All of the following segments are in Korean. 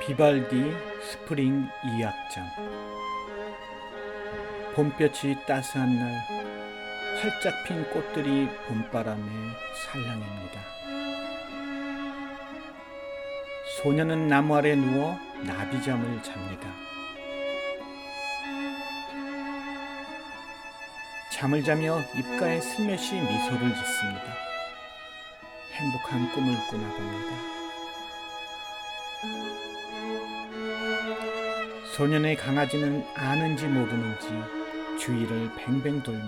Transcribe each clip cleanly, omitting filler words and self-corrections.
비발디 스프링 2악장. 봄볕이 따스한 날 활짝 핀 꽃들이 봄바람에 살랑입니다. 소녀는 나무 아래 누워 나비잠을 잡니다. 잠을 자며 입가에 슬며시 미소를 짓습니다. 행복한 꿈을 꾸나 봅니다. 소년의 강아지는 아는지 모르는지 주위를 뱅뱅 돌며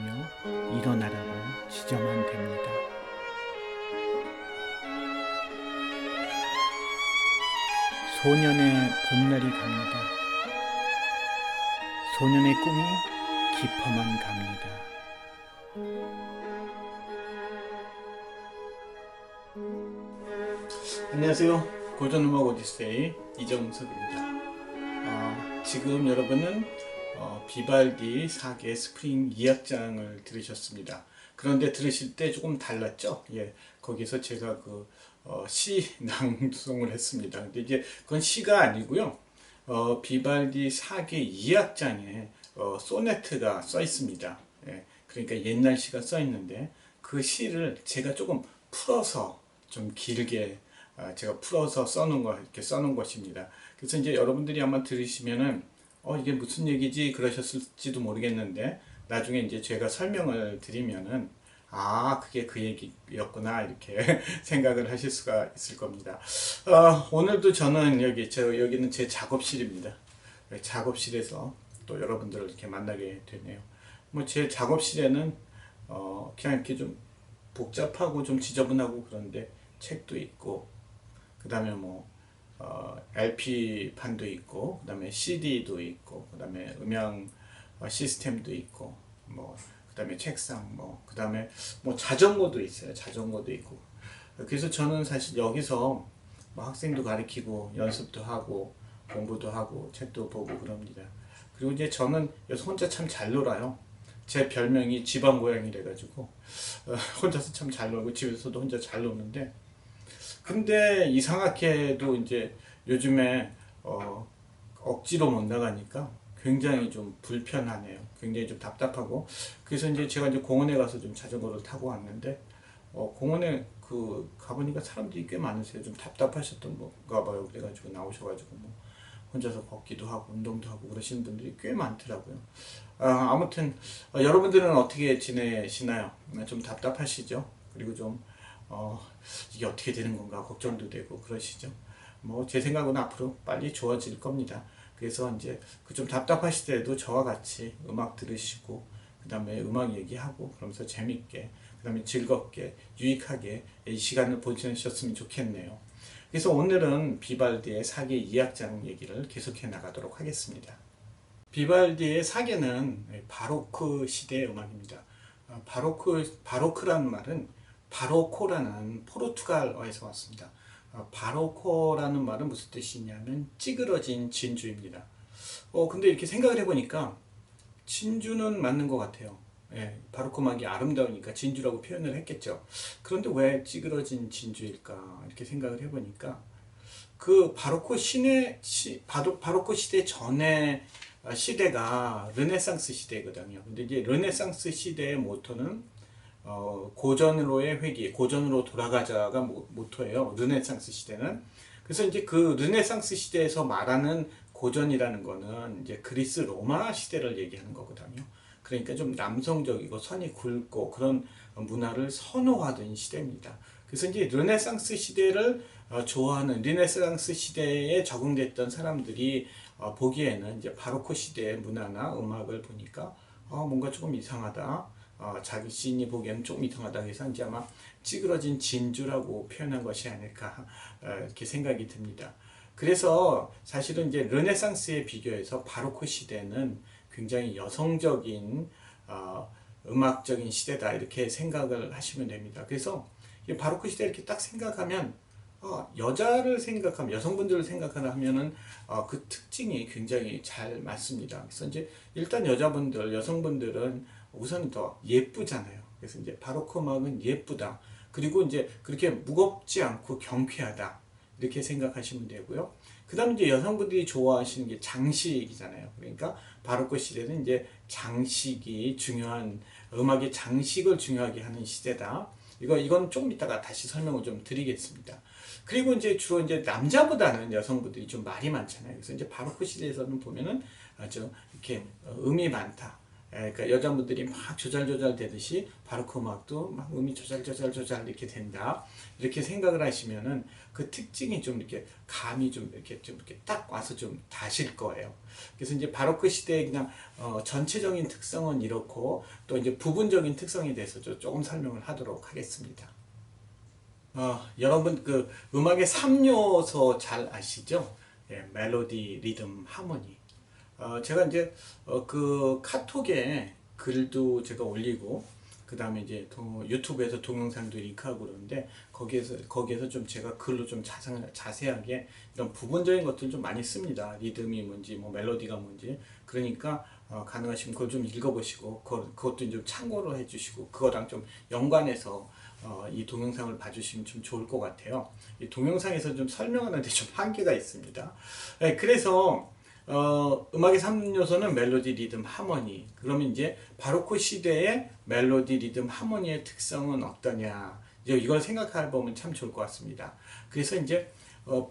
일어나라고 지저만 댑니다. 소년의 봄날이 갑니다. 소년의 꿈이 깊어만 갑니다. 안녕하세요. 고전음악 오디세이 이정석입니다. 지금 여러분은 비발디 사계 스프링 2악장을 들으셨습니다. 그런데 들으실 때 조금 달랐죠? 예, 거기서 제가 시 낭송을 했습니다. 근데 이제 그건 시가 아니고요. 비발디 사계 2악장에 소네트가 써 있습니다. 예, 그러니까 옛날 시가 써 있는데 그 시를 제가 조금 풀어서 좀 길게 제가 풀어서 이렇게 써놓은 것입니다. 그래서 이제 여러분들이 아마 들으시면은 이게 무슨 얘기지 그러셨을지도 모르겠는데 나중에 이제 제가 설명을 드리면은 그게 그 얘기였구나 이렇게 생각을 하실 수가 있을 겁니다. 오늘도 저는 여기는 제 작업실입니다. 작업실에서 또 여러분들을 이렇게 만나게 되네요. 뭐 제 작업실에는 그냥 이렇게 좀 복잡하고 좀 지저분하고 그런데 책도 있고 그 다음에 LP판도 있고, 그 다음에 CD도 있고, 그 다음에 음향 시스템도 있고, 그 다음에 책상, 그 다음에 자전거도 있어요. 자전거도 있고. 그래서 저는 사실 여기서 학생도 가르치고, 연습도 하고, 공부도 하고, 책도 보고 그럽니다. 그리고 이제 저는 여기서 혼자 참 잘 놀아요. 제 별명이 집안 고양이래가지고, 혼자서 참 잘 놀고, 집에서도 혼자 잘 노는데, 근데 이상하게도 이제 요즘에 억지로 못 나가니까 굉장히 좀 불편하네요. 굉장히 좀 답답하고 그래서 이제 제가 이제 공원에 가서 좀 자전거를 타고 왔는데 공원에 가보니까 사람들이 꽤 많으세요. 좀 답답하셨던 건가 봐요. 그래가지고 나오셔가지고 혼자서 걷기도 하고 운동도 하고 그러시는 분들이 꽤 많더라고요. 아무튼 여러분들은 어떻게 지내시나요? 좀 답답하시죠? 그리고 좀 이게 어떻게 되는 건가 걱정도 되고 그러시죠. 제 생각은 앞으로 빨리 좋아질 겁니다. 그래서 이제 좀 답답하실 때도 저와 같이 음악 들으시고 그 다음에 음악 얘기하고 그러면서 재밌게 그 다음에 즐겁게 유익하게 이 시간을 보내셨으면 좋겠네요. 그래서 오늘은 비발디의 사계 2악장 얘기를 계속해 나가도록 하겠습니다. 비발디의 사계는 바로크 시대의 음악입니다. 바로크라는 말은 바로코라는 포르투갈어에서 왔습니다. 바로코라는 말은 무슨 뜻이냐면 찌그러진 진주입니다. 근데 이렇게 생각을 해보니까 진주는 맞는 것 같아요. 예, 바로코 음악이 아름다우니까 진주라고 표현을 했겠죠. 그런데 왜 찌그러진 진주일까 이렇게 생각을 해보니까 바로코 시대 전에 시대가 르네상스 시대거든요. 근데 이제 르네상스 시대의 모토는 고전으로의 회귀, 고전으로 돌아가자가 모토예요. 르네상스 시대는. 그래서 이제 그 르네상스 시대에서 말하는 고전이라는 거는 이제 그리스 로마 시대를 얘기하는 거거든요. 그러니까 좀 남성적이고 선이 굵고 그런 문화를 선호하던 시대입니다. 그래서 이제 르네상스 시대를 좋아하는 르네상스 시대에 적응됐던 사람들이 보기에는 이제 바로크 시대의 문화나 음악을 보니까 뭔가 조금 이상하다. 자기 시인이 보기에는 좀 이상하다 해서 이제 아마 찌그러진 진주라고 표현한 것이 아닐까 이렇게 생각이 듭니다. 그래서 사실은 이제 르네상스에 비교해서 바로크 시대는 굉장히 여성적인 음악적인 시대다 이렇게 생각을 하시면 됩니다. 그래서 바로크 시대 이렇게 딱 생각하면 여성분들을 생각하면은 그 특징이 굉장히 잘 맞습니다. 그래서 이제 일단 여성분들은 우선 더 예쁘잖아요. 그래서 이제 바로크 음악은 예쁘다. 그리고 이제 그렇게 무겁지 않고 경쾌하다. 이렇게 생각하시면 되고요. 그 다음에 이제 여성분들이 좋아하시는 게 장식이잖아요. 그러니까 바로크 시대는 이제 장식이 중요한, 음악의 장식을 중요하게 하는 시대다. 이건 조금 이따가 다시 설명을 좀 드리겠습니다. 그리고 이제 주로 이제 남자보다는 여성분들이 좀 말이 많잖아요. 그래서 이제 바로크 시대에서는 보면은 아주 이렇게 음이 많다. 그러니까 여자분들이 막 조잘조잘 되듯이 바로크 음악도 막 음이 조잘조잘 이렇게 된다. 이렇게 생각을 하시면은 그 특징이 좀 이렇게 감이 좀 이렇게 딱 와서 좀 다실 거예요. 그래서 이제 바로크 시대의 그냥 전체적인 특성은 이렇고 또 이제 부분적인 특성에 대해서 조금 설명을 하도록 하겠습니다. 여러분 그 음악의 3요소 잘 아시죠? 예, 멜로디, 리듬, 하모니. 제가 이제 그 카톡에 글도 제가 올리고 그 다음에 이제 유튜브에서 동영상도 링크하고 그러는데 거기에서 좀 제가 글로 좀 자세하게 이런 부분적인 것들 좀 많이 씁니다. 리듬이 뭔지 뭐 멜로디가 뭔지. 그러니까 가능하시면 그걸 좀 읽어보시고 그것도 좀 참고로 해주시고 그거랑 좀 연관해서 이 동영상을 봐주시면 좀 좋을 것 같아요. 이 동영상에서 좀 설명하는데 좀 한계가 있습니다. 네, 그래서 음악의 3요소는 멜로디, 리듬, 하모니. 그러면 이제 바로크 시대의 멜로디, 리듬, 하모니의 특성은 어떠냐? 이제 이걸 생각해 보면 참 좋을 것 같습니다. 그래서 이제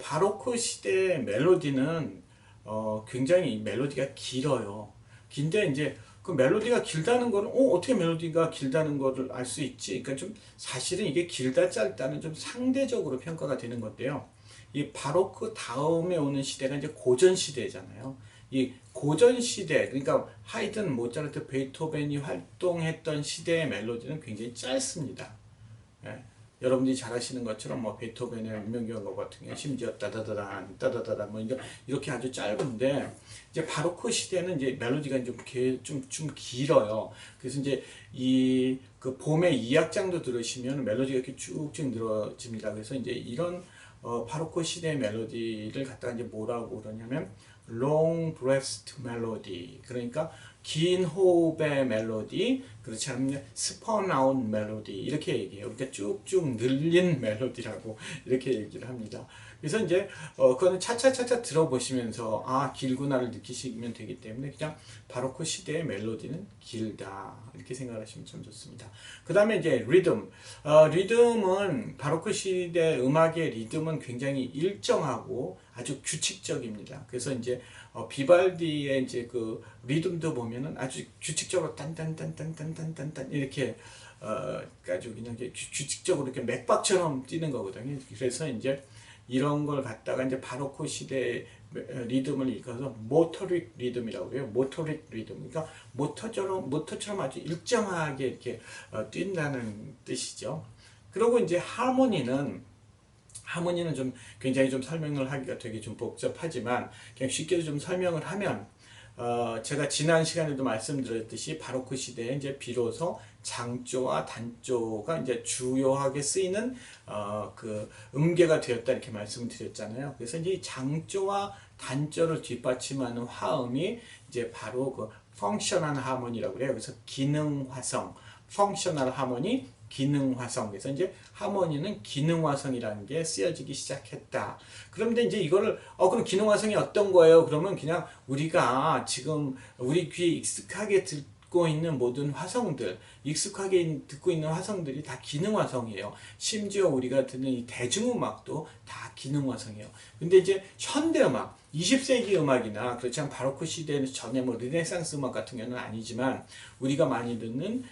바로크 시대의 멜로디는 굉장히 멜로디가 길어요. 긴데 이제 그 멜로디가 길다는 거는 어떻게 멜로디가 길다는 거를 알 수 있지? 그러니까 좀 사실은 이게 길다 짧다는 좀 상대적으로 평가가 되는 건데요. 이 바로크 다음에 오는 시대가 이제 고전 시대잖아요. 이 고전 시대, 그러니까 하이든, 모차르트, 베토벤이 활동했던 시대의 멜로디는 굉장히 짧습니다. 예. 여러분들이 잘 아시는 것처럼 뭐 베토벤의 운명경고 같은 경우 심지어 따다다단 따다다다 뭐 이렇게 아주 짧은데 이제 바로크 시대는 이제 멜로디가 좀 길어요. 그래서 이제 이 그 봄의 2악장도 들으시면 멜로디가 이렇게 쭉쭉 늘어집니다. 그래서 이제 이런 바로크 시대의 멜로디를 갖다가 이제 뭐라고 그러냐면 long breathed melody, 그러니까 긴 호흡의 멜로디, 그렇지 않으면 스펀 아웃 멜로디 이렇게 얘기해요. 그러니까 쭉쭉 늘린 멜로디라고 이렇게 얘기를 합니다. 그래서 이제 그거는 차차차차 들어보시면서 길구나를 느끼시면 되기 때문에 그냥 바로크 시대의 멜로디는 길다 이렇게 생각하시면 참 좋습니다. 그 다음에 이제 리듬. 리듬은 바로크 시대 음악의 리듬은 굉장히 일정하고 아주 규칙적입니다. 그래서 이제 비발디의 이제 그 리듬도 보면은 아주 규칙적으로 딴딴딴딴딴딴딴 이렇게 아주 그냥 규칙적으로 이렇게 맥박처럼 뛰는 거거든요. 그래서 이제 이런 걸 갖다가 이제 바로크 시대 리듬을 일컬어서 모토릭 리듬이라고 해요. 모토릭 리듬. 그러니까 모터처럼 아주 일정하게 이렇게 뛴다는 뜻이죠. 그리고 이제 하모니는 좀 굉장히 좀 설명을 하기가 되게 좀 복잡하지만 그냥 쉽게 좀 설명을 하면 제가 지난 시간에도 말씀드렸듯이 바로크 시대에 이제 비로소 장조와 단조가 이제 주요하게 쓰이는 그 음계가 되었다 이렇게 말씀을 드렸잖아요. 그래서 이제 장조와 단조를 뒷받침하는 화음이 이제 바로 그 펑셔널 하모니라고 그래요. 그래서 기능화성, 펑셔널 하모니, 기능화성. 그래서 이제 하모니는 기능화성이라는 게 쓰여지기 시작했다. 그런데 이제 이거를 그럼 기능화성이 어떤 거예요? 그러면 그냥 우리가 지금 우리 귀에 익숙하게 듣고 있는 모든 화성들, 익숙하게 듣고 있는 화성들이 다 기능화성이에요. 심지어 우리가 듣는 이 대중음악도 다 기능화성이에요. 근데 이제 현대음악, 20세기 음악이나 그렇지 않은 바로크 시대 전에 뭐 르네상스 음악 같은 경우는 아니지만 우리가 많이 듣는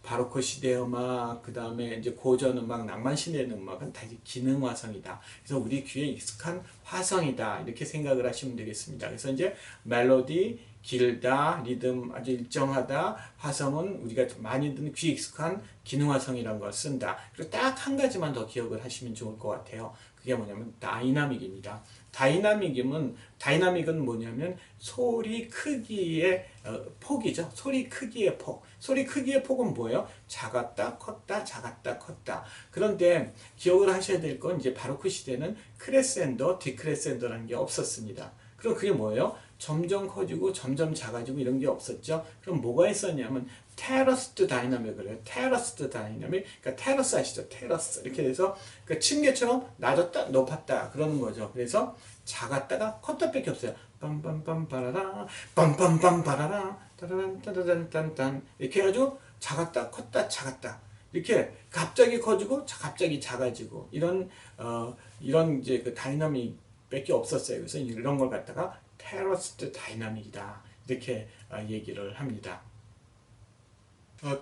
바로크 시대 음악, 그 다음에 이제 고전 음악, 낭만 시대 음악은 다 기능화성이다. 그래서 우리 귀에 익숙한 화성이다. 이렇게 생각을 하시면 되겠습니다. 그래서 이제 멜로디, 길다, 리듬 아주 일정하다, 화성은 우리가 많이 듣는 귀에 익숙한 기능화성이라는 걸 쓴다. 그리고 딱 한 가지만 더 기억을 하시면 좋을 것 같아요. 그게 뭐냐면 다이나믹입니다. 다이나믹은 뭐냐면 소리 크기의 폭이죠. 소리 크기의 폭. 소리 크기의 폭은 뭐예요? 작았다, 컸다, 작았다, 컸다. 그런데 기억을 하셔야 될 건 이제 바로크 시대는 크레센도, 디크레센도라는 게 없었습니다. 그럼 그게 뭐예요? 점점 커지고 점점 작아지고 이런 게 없었죠. 그럼 뭐가 있었냐면 테러스트 다이나믹을 해요. 테러스트 다이나믹. 그러니까 테러스 아시죠? 테러스. 이렇게 돼서 그러니까 층계처럼 낮았다 높았다 그러는 거죠. 그래서 작았다가 컸다밖에 없어요. 빰빰빰 바라라 빰빰빰 바라라 따라란 따라란 딴딴 이렇게 해가지고 작았다 컸다 작았다 이렇게 갑자기 커지고 갑자기 작아지고 이런 이제 그 다이나믹밖에 없었어요. 그래서 이런 걸 갖다가 테러스트 다이나믹이다 이렇게 얘기를 합니다.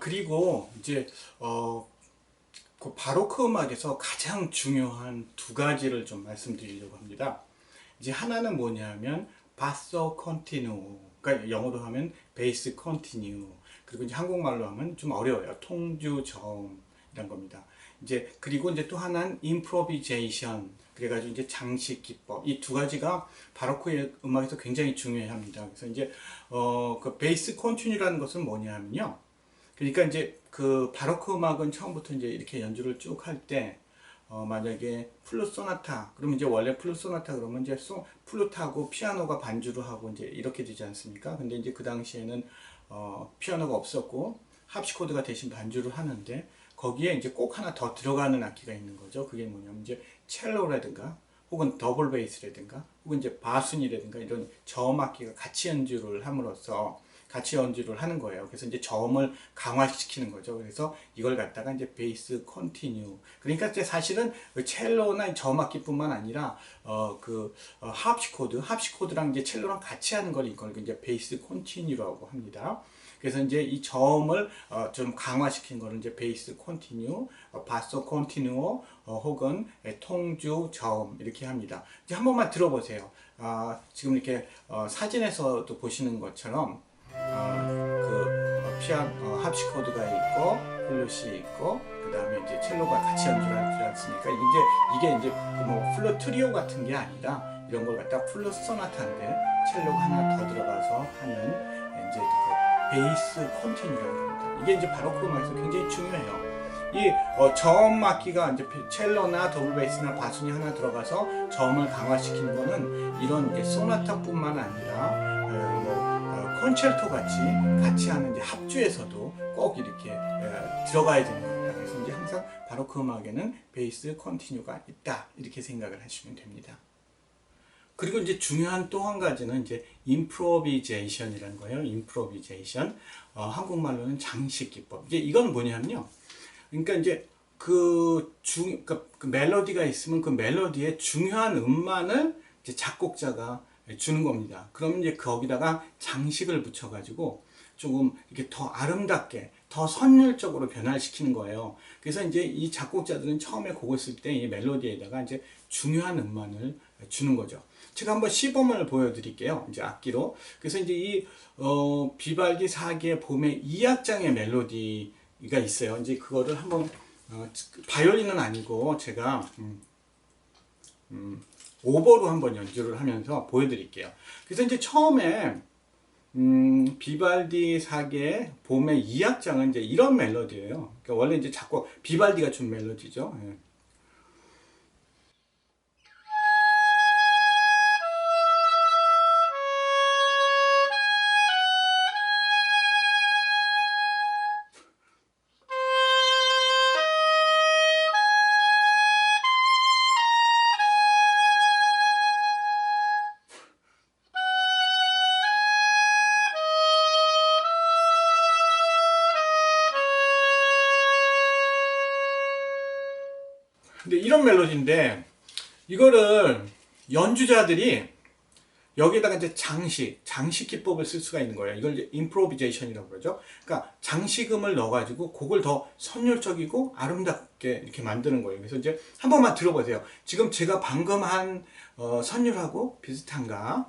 그리고 이제 그 바로크 음악에서 가장 중요한 두 가지를 좀 말씀드리려고 합니다. 이제 하나는 뭐냐면 바소 컨티뉴, 그러니까 영어로 하면 베이스 컨티뉴, 그리고 이제 한국말로 하면 좀 어려워요. 통주 저음이란 겁니다. 이제 그리고 이제 또 하나는 임프로비제이션, 그래가지고 이제 장식 기법, 이 두 가지가 바로크 음악에서 굉장히 중요합니다. 그래서 이제 그 베이스 컨티뉴라는 것은 뭐냐면요. 그러니까 이제 그 바로크 음악은 처음부터 이제 이렇게 연주를 쭉 할 때 만약에 플룻 소나타 그러면 이제 원래 플룻 소나타 그러면 이제 플룻하고 피아노가 반주를 하고 이제 이렇게 되지 않습니까? 근데 이제 그 당시에는 피아노가 없었고 합시코드가 대신 반주를 하는데 거기에 이제 꼭 하나 더 들어가는 악기가 있는 거죠. 그게 뭐냐면 이제 첼로라든가 혹은 더블 베이스라든가 혹은 이제 바순이라든가 이런 저음 악기가 같이 연주를 함으로써 같이 연주를 하는 거예요. 그래서 이제 저음을 강화시키는 거죠. 그래서 이걸 갖다가 이제 베이스 컨티뉴. 그러니까 이제 사실은 첼로나 저음악기뿐만 아니라 합시코드랑 이제 첼로랑 같이 하는 걸 이걸 이제 베이스 컨티뉴라고 합니다. 그래서 이제 이 저음을 좀 강화시킨 거는 이제 베이스 컨티뉴, 바소 컨티뉴어 혹은 통주 저음 이렇게 합니다. 이제 한 번만 들어보세요. 지금 이렇게 사진에서도 보시는 것처럼 피아노 합시코드가 있고 플룻이 있고 그 다음에 이제 첼로가 같이 연주를 하지 않습니까? 이게 이제 뭐 플룻 트리오 같은 게 아니라 이런 걸 갖다 플룻 소나타인데 첼로가 하나 더 들어가서 하는 이제 그 베이스 컨티뉴라는 겁니다. 이게 이제 바로크 음악에서 굉장히 중요해요. 이 저음 악기가 이제 첼로나 더블 베이스나 바순이 하나 들어가서 저음을 강화시키는 거는 이런 이제 소나타뿐만 아니라 콘체르토 같이 하는 이제 합주에서도 꼭 이렇게 들어가야 되는 겁니다. 그래서 이제 항상 바로크 음악에는 베이스 컨티뉴가 있다 이렇게 생각을 하시면 됩니다. 그리고 이제 중요한 또 한 가지는 이제 임프로비제이션이라는 거예요. 임프로비제이션. 한국말로는 장식 기법. 이건 뭐냐면요. 그러니까 이제 그 멜로디가 있으면 그 멜로디의 중요한 음만을 이제 작곡자가 주는 겁니다. 그러면 이제 거기다가 장식을 붙여가지고 조금 이렇게 더 아름답게, 더 선율적으로 변화시키는 거예요. 그래서 이제 이 작곡자들은 처음에 곡을 쓸 때 이 멜로디에다가 이제 중요한 음만을 주는 거죠. 제가 한번 시범을 보여드릴게요. 이제 악기로. 그래서 이제 이 비발디 사기의 봄의 2악장의 멜로디가 있어요. 이제 그거를 한번 바이올린은 아니고 제가 오버로 한번 연주를 하면서 보여드릴게요. 그래서 이제 처음에 비발디 사계의 봄의 2악장은 이제 이런 멜로디예요. 그러니까 원래 이제 작곡 비발디가 준 멜로디죠. 예. 근데 이런 멜로디인데 이거를 연주자들이 여기에다가 이제 장식 기법을 쓸 수가 있는 거예요. 이걸 이제 임프로비제이션이라고 그러죠. 그러니까 장식음을 넣어가지고 곡을 더 선율적이고 아름답게 이렇게 만드는 거예요. 그래서 이제 한 번만 들어보세요. 지금 제가 방금 한 선율하고 비슷한가?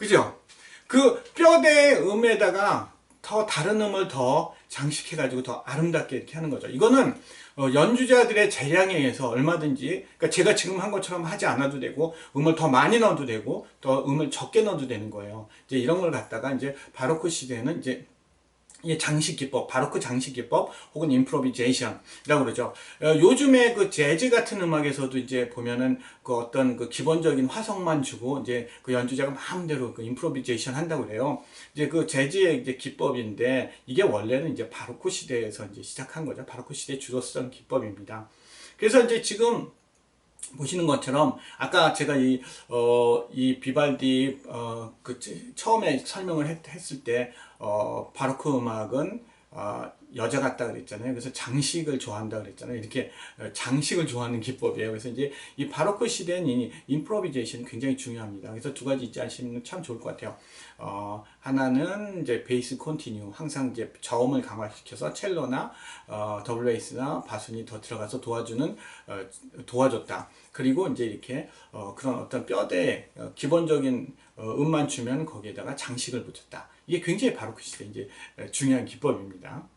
그죠? 그 뼈대의 음에다가 더 다른 음을 더 장식해가지고 더 아름답게 이렇게 하는 거죠. 이거는 연주자들의 재량에 의해서 얼마든지, 그러니까 제가 지금 한 것처럼 하지 않아도 되고, 음을 더 많이 넣어도 되고, 더 음을 적게 넣어도 되는 거예요. 이제 이런 걸 갖다가 이제 바로크 시대에는 이제 이 장식 기법, 바로크 장식 기법 혹은 임프로비제이션이라고 그러죠. 요즘에 그 재즈 같은 음악에서도 이제 보면은 그 어떤 그 기본적인 화성만 주고 이제 그 연주자가 마음대로 그 임프로비제이션 한다고 그래요. 이제 그 재즈의 이제 기법인데 이게 원래는 이제 바로크 시대에서 이제 시작한 거죠. 바로크 시대 주로 쓰던 기법입니다. 그래서 이제 지금 보시는 것처럼 아까 제가 이 비발디 처음에 설명을 했을 때 바로크 음악은 여자 같다 그랬잖아요. 그래서 장식을 좋아한다 그랬잖아요. 이렇게 장식을 좋아하는 기법이에요. 그래서 이제 이 바로크 시대는 이 임프로비제이션이 굉장히 중요합니다. 그래서 두 가지 있지 않으시면 참 좋을 것 같아요. 하나는 이제 베이스 컨티뉴, 항상 이제 저음을 강화시켜서 첼로나 더블 베이스나 바순이 더 들어가서 도와줬다. 그리고 이제 이렇게 그런 어떤 뼈대에 기본적인 음만 주면 거기에다가 장식을 붙였다. 이게 굉장히 바로크 시대 이제 중요한 기법입니다.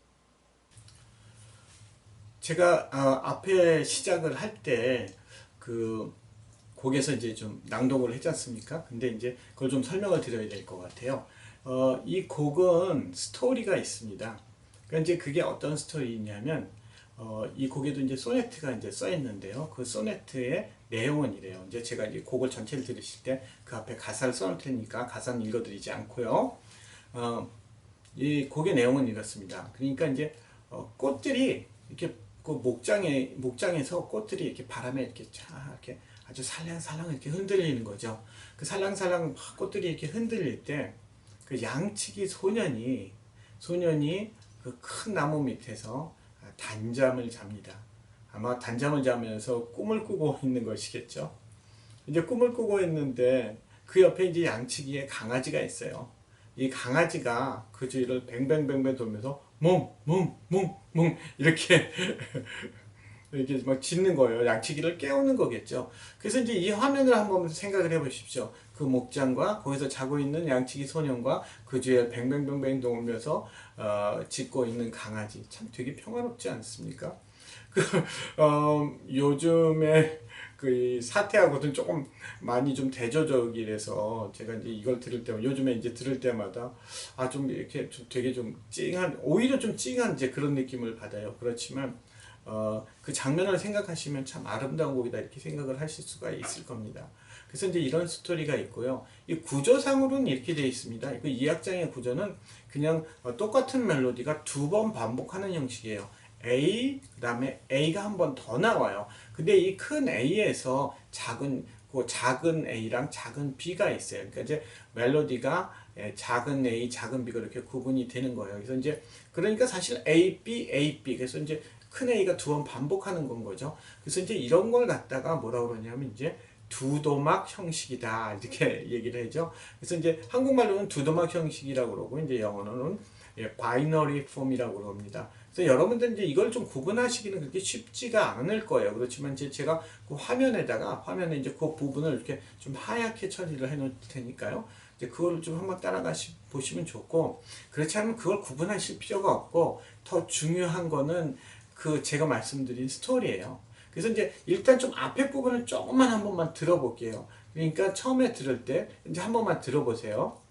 제가 앞에 시작을 할 때 그 곡에서 이제 좀 낭독을 했지 않습니까? 근데 이제 그걸 좀 설명을 드려야 될 것 같아요. 이 곡은 스토리가 있습니다. 그러니까 이제 그게 어떤 스토리냐면 이 곡에도 이제 소네트가 이제 써 있는데요. 그 소네트의 내용은 이래요. 이제 제가 이 곡을 전체를 들으실 때 그 앞에 가사를 써놓을 테니까 가사는 읽어드리지 않고요. 이 곡의 내용은 이렇습니다. 그러니까 이제 꽃들이 이렇게 그 목장에서 꽃들이 이렇게 바람에 이렇게 쫙 이렇게 아주 살랑살랑 이렇게 흔들리는 거죠. 그 살랑살랑 꽃들이 이렇게 흔들릴 때 그 양치기 소년이 그 큰 나무 밑에서 단잠을 잡니다. 아마 단잠을 자면서 꿈을 꾸고 있는 것이겠죠. 이제 꿈을 꾸고 있는데 그 옆에 이제 양치기에 강아지가 있어요. 이 강아지가 그 주위를 뱅뱅뱅뱅 돌면서 몽몽몽몽 이렇게 이렇게 막 짖는 거예요. 양치기를 깨우는 거겠죠. 그래서 이제 이 화면을 한번 생각을 해보십시오. 그 목장과 거기서 자고 있는 양치기 소년과 그 주위에 뱅뱅뱅뱅 돌면서 짖고 있는 강아지 참 되게 평화롭지 않습니까? 그 요즘에 그 사태하고는 조금 많이 좀 대조적이라서 제가 이제 이걸 들을 때마다 요즘에 이제 들을 때마다 좀 이렇게 좀 되게 좀 찡한 오히려 좀 찡한 이제 그런 느낌을 받아요. 그렇지만 그 장면을 생각하시면 참 아름다운 곡이다 이렇게 생각을 하실 수가 있을 겁니다. 그래서 이제 이런 스토리가 있고요. 이 구조상으로는 이렇게 되어 있습니다. 그 2악장의 구조는 그냥 똑같은 멜로디가 두 번 반복하는 형식이에요. A, 그 다음에 A가 한 번 더 나와요. 근데 이 큰 A에서 작은 A랑 작은 B가 있어요. 그러니까 이제 멜로디가 작은 A, 작은 B가 이렇게 구분이 되는 거예요. 그래서 이제 그러니까 사실 A, B, A, B. 그래서 이제 큰 A가 두 번 반복하는 건 거죠. 그래서 이제 이런 걸 갖다가 뭐라고 그러냐면 이제 두도막 형식이다 이렇게 얘기를 하죠. 그래서 이제 한국말로는 두도막 형식이라고 그러고 이제 영어로는 바이너리 폼이라고 그럽니다. 그래서 여러분들 이제 이걸 좀 구분하시기는 그렇게 쉽지가 않을 거예요. 그렇지만 이제 제가 그 화면에 이제 그 부분을 이렇게 좀 하얗게 처리를 해 놓을 테니까요. 이제 그걸 좀 한번 보시면 좋고, 그렇지 않으면 그걸 구분하실 필요가 없고, 더 중요한 거는 그 제가 말씀드린 스토리예요. 그래서 이제 일단 좀 앞에 부분을 조금만 한 번만 들어볼게요. 그러니까 처음에 들을 때 이제 한 번만 들어보세요.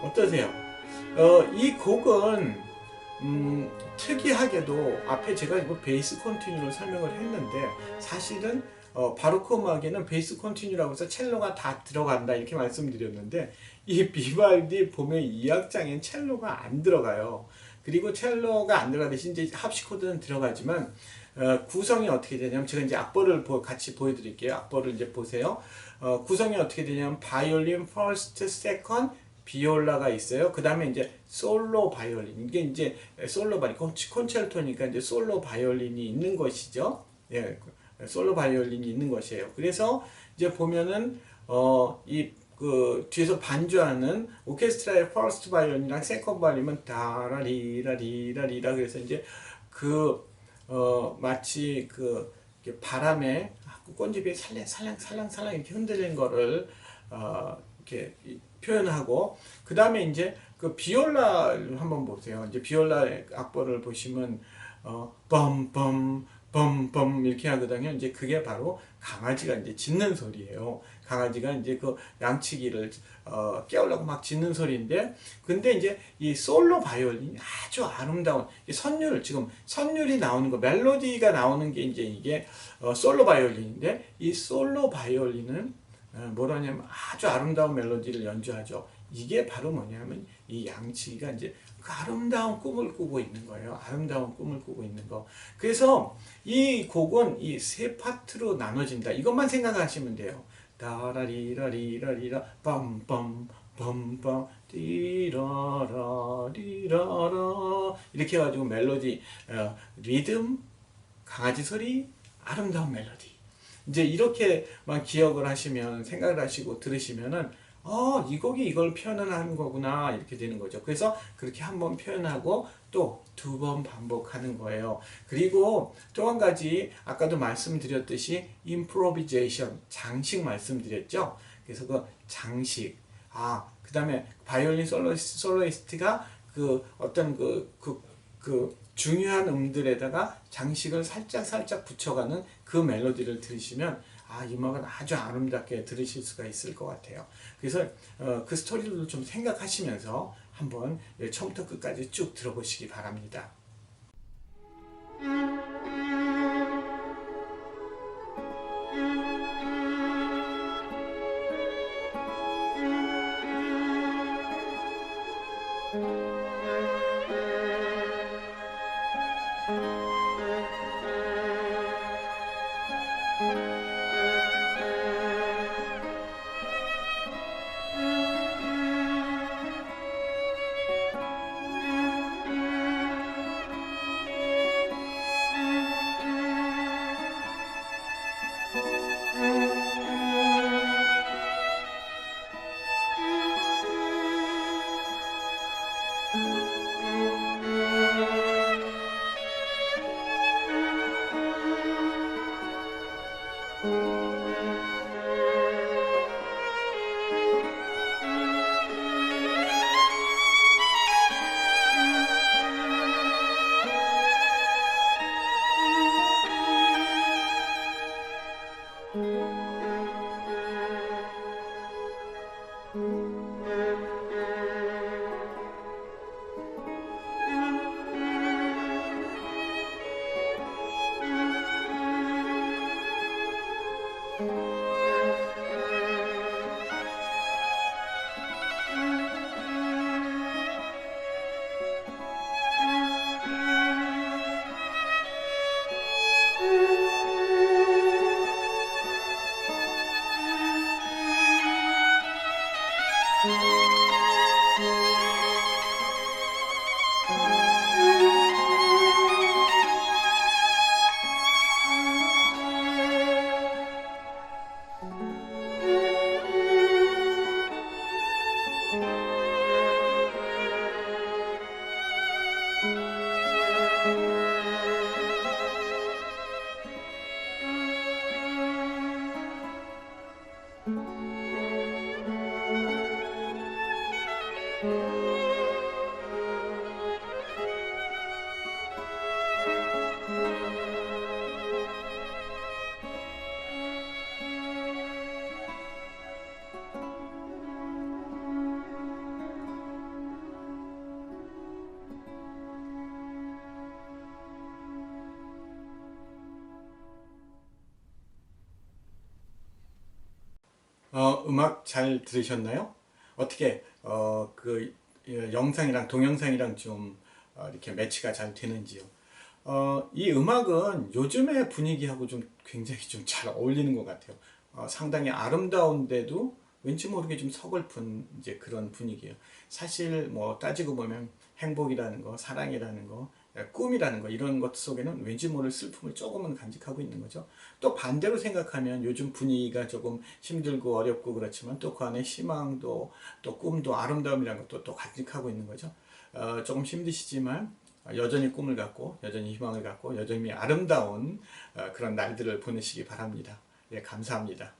어떠세요? 이 곡은 특이하게도 앞에 제가 이거 베이스 컨티뉴를 설명을 했는데 사실은 바로크 음악에는 베이스 컨티뉴라고 해서 첼로가 다 들어간다 이렇게 말씀드렸는데 이 비발디 보면 2악장엔 첼로가 안 들어가요. 그리고 첼로가 안 들어가 대신 이제 합시코드는 들어가지만 구성이 어떻게 되냐면 제가 이제 악보를 같이 보여드릴게요. 악보를 이제 보세요. 구성이 어떻게 되냐면 바이올린 퍼스트, 세컨, 비올라가 있어요. 그 다음에 이제 솔로 바이올린. 이게 이제 솔로 바이올린, 콘체르토니까 이제 솔로 바이올린이 있는 것이죠. 예, 솔로 바이올린이 있는 것이에요. 그래서 이제 보면은, 그 뒤에서 반주하는 오케스트라의 퍼스트 바이올린이랑 세컨 바이올린은 다라리라리라리라 그래서 이제 마치 이렇게 바람에 꽃잎이 살랑살랑 이렇게 흔들리는 거를 이렇게 표현하고, 그 다음에 이제 그 비올라를 한번 보세요. 이제 비올라 악보를 보시면 뻔뻔 범범 이렇게 하거든요. 이제 그게 바로 강아지가 이제 짖는 소리예요. 강아지가 이제 그 양치기를 깨우려고 막 짖는 소리인데, 근데 이제 이 솔로 바이올린이 아주 아름다운 지금 선율이 나오는 거, 멜로디가 나오는 게 이제 이게 솔로 바이올린인데, 이 솔로 바이올린은 뭐라냐면 아주 아름다운 멜로디를 연주하죠. 이게 바로 뭐냐면 이 양치기가 이제 그 아름다운 꿈을 꾸고 있는 거예요. 아름다운 꿈을 꾸고 있는 거. 그래서 이 곡은 이 세 파트로 나눠진다. 이것만 생각하시면 돼요. 다라리라리라리라 빰빰 빰빰 띠라라 리라라 이렇게 해가지고 멜로디, 리듬, 강아지 소리, 아름다운 멜로디. 이제 이렇게만 기억을 하시면, 생각을 하시고 들으시면은 이 곡이 이걸 표현을 하는 거구나 이렇게 되는 거죠. 그래서 그렇게 한번 표현하고 또 두 번 반복하는 거예요. 그리고 또 한 가지, 아까도 말씀드렸듯이 improvisation, 장식 말씀드렸죠. 그래서 그 장식, 그 다음에 바이올린 솔로이스트가 그 어떤 그 중요한 음들에다가 장식을 살짝 붙여가는 그 멜로디를 들으시면 이 음악은 아주 아름답게 들으실 수가 있을 것 같아요. 그래서 그 스토리를 좀 생각하시면서 한번 처음부터 끝까지 쭉 들어보시기 바랍니다. 음악 잘 들으셨나요? 어떻게 그 영상이랑 동영상이랑 좀 이렇게 매치가 잘 되는지요? 이 음악은 요즘의 분위기하고 좀 굉장히 좀 잘 어울리는 것 같아요. 상당히 아름다운데도 왠지 모르게 좀 서글픈 이제 그런 분위기예요. 사실 뭐 따지고 보면 행복이라는 거, 사랑이라는 거, 꿈이라는 거, 이런 것 속에는 왠지 모를 슬픔을 조금은 간직하고 있는 거죠. 또 반대로 생각하면 요즘 분위기가 조금 힘들고 어렵고 그렇지만 또 그 안에 희망도 또 꿈도 아름다움이라는 것도 또 간직하고 있는 거죠. 조금 힘드시지만 여전히 꿈을 갖고 여전히 희망을 갖고 여전히 아름다운 그런 날들을 보내시기 바랍니다. 예, 감사합니다.